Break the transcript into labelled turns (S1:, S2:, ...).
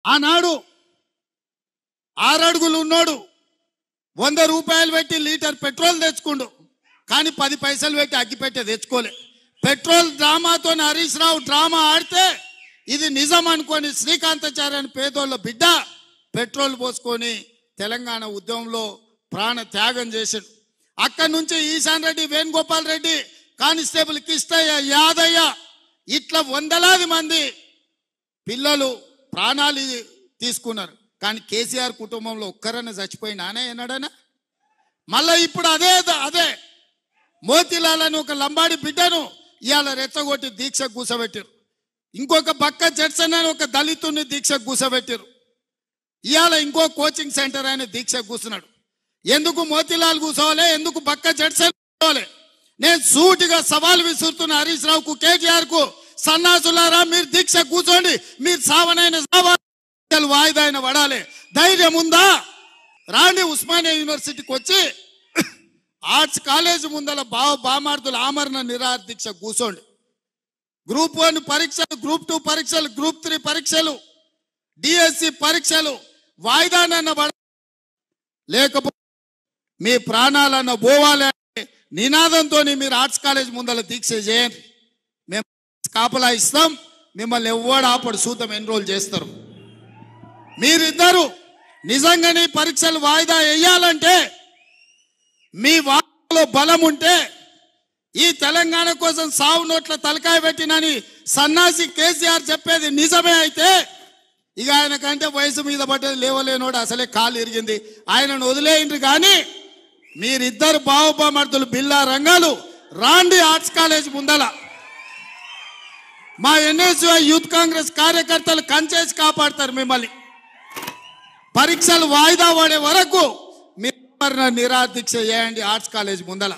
S1: ఆనాడు 6 అడుగులు ఉన్నోడు 100 రూపాయలు పెట్టి లీటర్ పెట్రోల్ తెచ్చుకుండు, కానీ 10 పైసలు పెట్టి అగ్గిపెట్టె తెచ్చుకోలే. పెట్రోల్ డ్రామాతో హరీష్ రావు డ్రామా ఆడితే ఇది నిజం అనుకొని శ్రీకాంతాచార్య అని పేదోళ్ళ బిడ్డ పెట్రోల్ పోసుకొని తెలంగాణ ఉద్యమంలో ప్రాణ త్యాగం చేశాడు. అక్కడి నుంచి ఈశాన్ రెడ్డి, వేణుగోపాల్ రెడ్డి, కానిస్టేబుల్ కిష్టయ్య, యాదయ్య ఇట్లా వందలాది మంది పిల్లలు ప్రాణాలు తీసుకున్నారు. కానీ కేసీఆర్ కుటుంబంలో ఒక్కరన్నా చచ్చిపోయినానే అన్నాడనా? మళ్ళీ ఇప్పుడు అదే మోతీలాల్ అని ఒక లంబాడి బిడ్డను ఇవాళ రెచ్చగొట్టి దీక్ష కూసబెట్టారు. ఇంకొక బక్క జడ్సన్ అని ఒక దళితుని దీక్ష కూసబెట్టారు. ఇవాళ ఇంకో కోచింగ్ సెంటర్ ఆయన దీక్ష కూర్చున్నాడు. ఎందుకు మోతీలాల్ కూర్చోవాలి, ఎందుకు బక్క జడ్సన్ కూర్చోవాలి? నేను సూటిగా సవాల్ విసురుతున్న హరీష్ రావుకు, కేటీఆర్ కు, సన్నాసులారా మీరు దీక్ష కూర్చోండి, మీరు సావనైన వాయిదా అయిన పడాలి. ధైర్యం ఉందా? రాండి ఉస్మానియా యూనివర్సిటీకి వచ్చి ఆర్ట్స్ కాలేజ్ ముందల బామార్దుల ఆమరణ నిరాహార దీక్ష కూర్చోండి. గ్రూప్ 1 పరీక్షలు, గ్రూప్ 2 పరీక్షలు, గ్రూప్ 3 పరీక్షలు, డిఎస్సి పరీక్షలు వాయిదానన్న పడ, లేకపోతే మీ ప్రాణాలన్న పోవాలి అనే నినాదంతో మీరు ఆర్ట్స్ కాలేజ్ ముందల దీక్ష చేయండి. మేము కాపలా ఇస్తాం, మిమ్మల్ని ఎవ్వడు ఆపడు, సూతం ఎన్రోల్ చేస్తారు. మీరిద్దరు నిజంగానే పరీక్షలు వాయిదా వేయాలంటే, మీ వాదనలో బలం ఉంటే, ఈ తెలంగాణ కోసం సావు నోట్ల తలకాయ పెట్టినని సన్నాసి కేసీఆర్ చెప్పేది నిజమే అయితే, ఇక ఆయన కంటే వయసు మీద పడ్డది లేవలేనోడు, అసలే కాలు ఇరిగింది, ఆయనను వదిలేయండి. కానీ మీరిద్దరు బావబామర్దులు బిల్లా రంగాలు రాండి ఆర్ట్స్ కాలేజ్ ముందల. మా ఎన్ఎస్యుఐ యూత్ కాంగ్రెస్ కార్యకర్తలు కంచేసి కాపాడతారు మిమ్మల్ని. పరీక్షలు వాయిదా పడే వరకు మీరు నిరాహార దీక్ష చేయండి ఆర్ట్స్ కాలేజ్ ముందల.